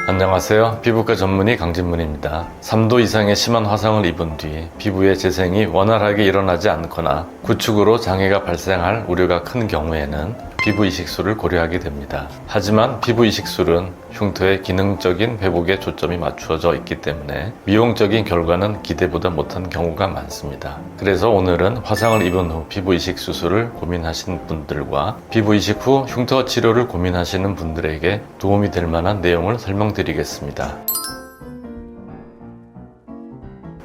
안녕하세요. 피부과 전문의 강진문입니다. 3도 이상의 심한 화상을 입은 뒤 피부의 재생이 원활하게 일어나지 않거나 구축으로 장애가 발생할 우려가 큰 경우에는 피부 이식술을 고려하게 됩니다. 하지만 피부 이식술은 흉터의 기능적인 회복에 초점이 맞추어져 있기 때문에 미용적인 결과는 기대보다 못한 경우가 많습니다. 그래서 오늘은 화상을 입은 후 피부 이식 수술을 고민하시는 분들과 피부 이식 후 흉터 치료를 고민하시는 분들에게 도움이 될 만한 내용을 설명드리겠습니다.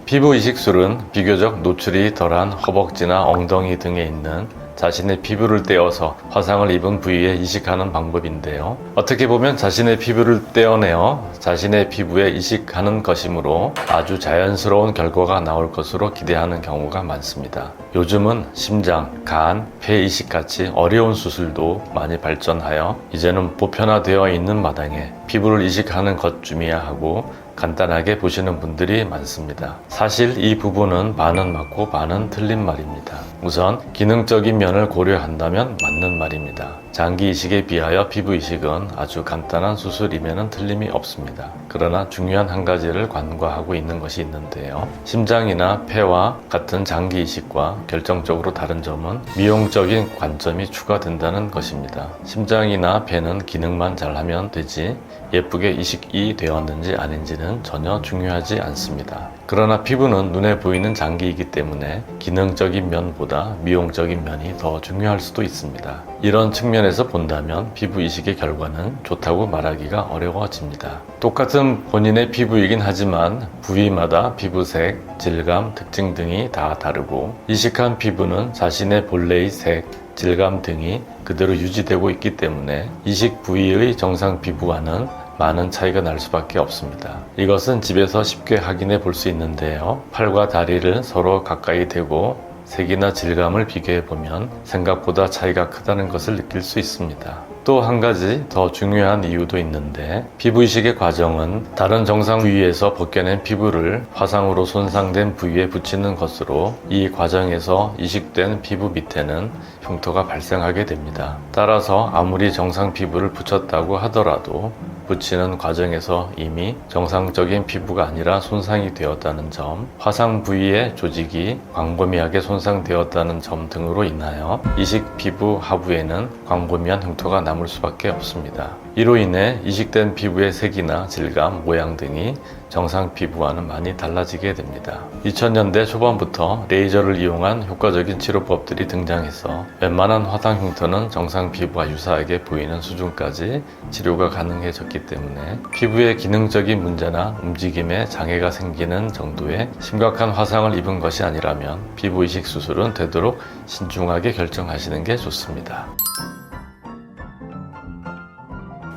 피부 이식술은 비교적 노출이 덜한 허벅지나 엉덩이 등에 있는 자신의 피부를 떼어서 화상을 입은 부위에 이식하는 방법인데요. 어떻게 보면 자신의 피부를 떼어내어 자신의 피부에 이식하는 것이므로 아주 자연스러운 결과가 나올 것으로 기대하는 경우가 많습니다. 요즘은 심장, 간, 폐 이식같이 어려운 수술도 많이 발전하여 이제는 보편화되어 있는 마당에 피부를 이식하는 것쯤이야 하고 간단하게 보시는 분들이 많습니다. 사실 이 부분은 반은 맞고 반은 틀린 말입니다. 우선 기능적인 면을 고려한다면 맞는 말입니다. 장기 이식에 비하여 피부 이식은 아주 간단한 수술임에는 틀림이 없습니다. 그러나 중요한 한 가지를 간과하고 있는 것이 있는데요. 심장이나 폐와 같은 장기 이식과 결정적으로 다른 점은 미용적인 관점이 추가된다는 것입니다. 심장이나 폐는 기능만 잘하면 되지 예쁘게 이식이 되었는지 아닌지는 전혀 중요하지 않습니다. 그러나 피부는 눈에 보이는 장기이기 때문에 기능적인 면보다 미용적인 면이 더 중요할 수도 있습니다. 이런 측면에서 본다면 피부 이식의 결과는 좋다고 말하기가 어려워집니다. 똑같은 본인의 피부이긴 하지만 부위마다 피부색, 질감, 특징 등이 다 다르고 이식한 피부는 자신의 본래의 색, 질감 등이 그대로 유지되고 있기 때문에 이식 부위의 정상 피부와는 많은 차이가 날 수밖에 없습니다. 이것은 집에서 쉽게 확인해 볼 수 있는데요. 팔과 다리를 서로 가까이 대고 색이나 질감을 비교해 보면 생각보다 차이가 크다는 것을 느낄 수 있습니다. 또 한 가지 더 중요한 이유도 있는데 피부 이식의 과정은 다른 정상 부위에서 벗겨낸 피부를 화상으로 손상된 부위에 붙이는 것으로 이 과정에서 이식된 피부 밑에는 흉터가 발생하게 됩니다. 따라서 아무리 정상 피부를 붙였다고 하더라도 붙이는 과정에서 이미 정상적인 피부가 아니라 손상이 되었다는 점, 화상 부위의 조직이 광범위하게 손상되었다는 점 등으로 인하여 이식 피부 하부에는 광범위한 흉터가 남을 수밖에 없습니다. 이로 인해 이식된 피부의 색이나 질감, 모양 등이 정상 피부와는 많이 달라지게 됩니다. 2000년대 초반부터 레이저를 이용한 효과적인 치료법들이 등장해서 웬만한 화상 흉터는 정상 피부와 유사하게 보이는 수준까지 치료가 가능해졌기 때문에 피부의 기능적인 문제나 움직임에 장애가 생기는 정도의 심각한 화상을 입은 것이 아니라면 피부 이식 수술은 되도록 신중하게 결정하시는 게 좋습니다.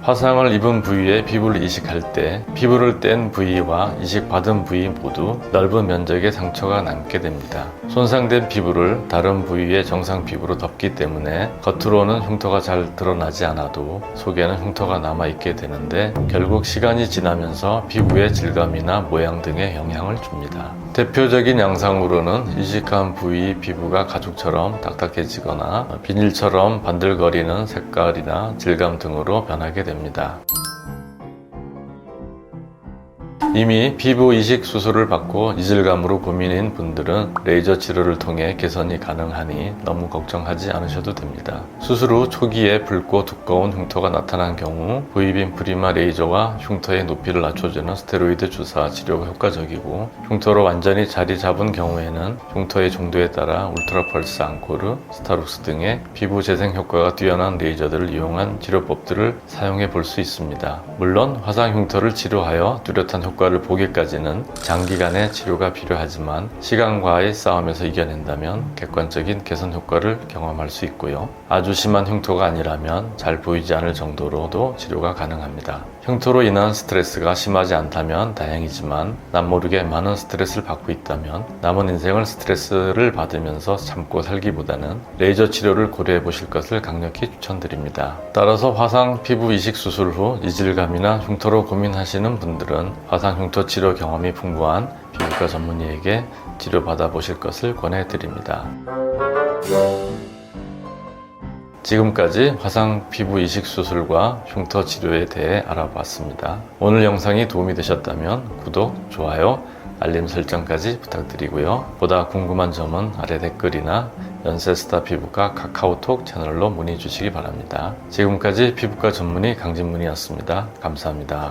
화상을 입은 부위에 피부를 이식할 때 피부를 뗀 부위와 이식받은 부위 모두 넓은 면적의 상처가 남게 됩니다. 손상된 피부를 다른 부위의 정상 피부로 덮기 때문에 겉으로는 흉터가 잘 드러나지 않아도 속에는 흉터가 남아있게 되는데 결국 시간이 지나면서 피부의 질감이나 모양 등에 영향을 줍니다. 대표적인 양상으로는 이식한 부위 피부가 가죽처럼 딱딱해지거나 비닐처럼 반들거리는 색깔이나 질감 등으로 변하게 됩니다. 이미 피부 이식 수술을 받고 이질감으로 고민인 분들은 레이저 치료를 통해 개선이 가능하니 너무 걱정하지 않으셔도 됩니다. 수술 후 초기에 붉고 두꺼운 흉터가 나타난 경우 V빔 프리마 레이저와 흉터의 높이를 낮춰주는 스테로이드 주사 치료가 효과적이고 흉터로 완전히 자리 잡은 경우에는 흉터의 정도에 따라 울트라 펄스 앙코르, 스타룩스 등의 피부 재생 효과가 뛰어난 레이저들을 이용한 치료법들을 사용해 볼 수 있습니다. 물론 화상 흉터를 치료하여 뚜렷한 효과를 보기까지는 장기간의 치료가 필요하지만 시간과의 싸움에서 이겨낸다면 객관적인 개선 효과를 경험할 수 있고요. 아주 심한 흉터가 아니라면 잘 보이지 않을 정도로도 치료가 가능합니다. 흉터로 인한 스트레스가 심하지 않다면 다행이지만 남모르게 많은 스트레스를 받고 있다면 남은 인생을 스트레스를 받으면서 참고 살기보다는 레이저 치료를 고려해 보실 것을 강력히 추천드립니다. 따라서 화상 피부 이식 수술 후 이질감이나 흉터로 고민하시는 분들은 화상 흉터 치료 경험이 풍부한 피부과 전문의에게 치료받아 보실 것을 권해드립니다. 지금까지 화상 피부 이식 수술과 흉터 치료에 대해 알아봤습니다. 오늘 영상이 도움이 되셨다면 구독, 좋아요, 알림 설정까지 부탁드리고요. 보다 궁금한 점은 아래 댓글이나 연세스타 피부과 카카오톡 채널로 문의 주시기 바랍니다. 지금까지 피부과 전문의 강진문이었습니다. 감사합니다.